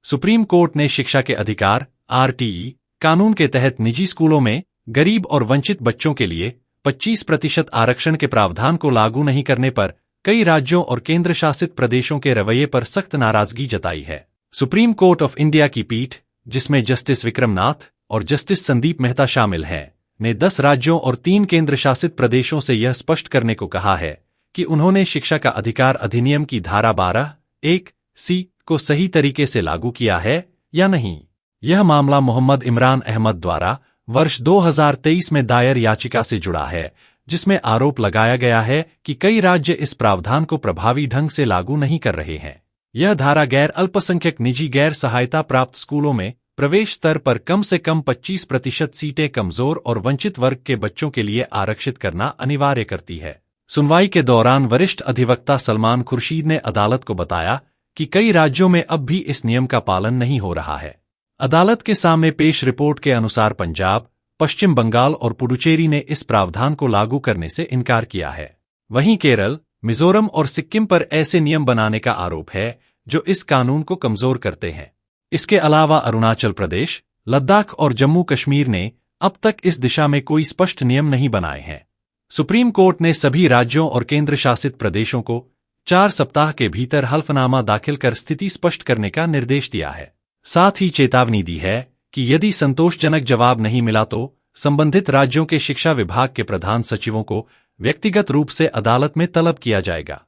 Supreme court ने शिक्षा के अधिकार (RTE) कानून के तहत निजी स्कूलों में गरीब और वंचित बच्चों के लिए 25% आरक्षण के प्रावधान को लागू नहीं करने पर कई राज्यों और केंद्र शासित प्रदेशों के रवैये पर सख्त नाराजगी जताई है। सुप्रीम कोर्ट ऑफ इंडिया की पीठ, जिसमें जस्टिस विक्रम नाथ और जस्टिस संदीप मेहता शामिल हैं, ने 10 राज्यों और 3 केंद्र शासित प्रदेशों से यह स्पष्ट करने को कहा है कि उन्होंने शिक्षा का अधिकार अधिनियम की धारा 12(1)(c) को सही तरीके से लागू किया है या नहीं। यह मामला मोहम्मद इमरान अहमद द्वारा वर्ष 2023 में दायर याचिका से जुड़ा है, जिसमें आरोप लगाया गया है कि कई राज्य इस प्रावधान को प्रभावी ढंग से लागू नहीं कर रहे हैं। यह धारा गैर अल्पसंख्यक निजी गैर सहायता प्राप्त स्कूलों में प्रवेश स्तर पर कम से कम 25% सीटें कमजोर और वंचित वर्ग के बच्चों के लिए आरक्षित करना अनिवार्य करती है। सुनवाई के दौरान वरिष्ठ अधिवक्ता सलमान खुर्शीद ने अदालत को बताया कि कई राज्यों में अब भी इस नियम का पालन नहीं हो रहा है। अदालत के सामने पेश रिपोर्ट के अनुसार पंजाब, पश्चिम बंगाल और पुडुचेरी ने इस प्रावधान को लागू करने से इनकार किया है। वहीं केरल, मिजोरम और सिक्किम पर ऐसे नियम बनाने का आरोप है जो इस कानून को कमजोर करते हैं। इसके अलावा अरुणाचल प्रदेश, लद्दाख और जम्मू कश्मीर ने अब तक इस दिशा में कोई स्पष्ट नियम नहीं बनाए हैं। सुप्रीम कोर्ट ने सभी राज्यों और केंद्र शासित प्रदेशों को 4 सप्ताह के भीतर हल्फनामा दाखिल कर स्थिति स्पष्ट करने का निर्देश दिया है। साथ ही चेतावनी दी है कि यदि संतोषजनक जवाब नहीं मिला तो संबंधित राज्यों के शिक्षा विभाग के प्रधान सचिवों को व्यक्तिगत रूप से अदालत में तलब किया जाएगा।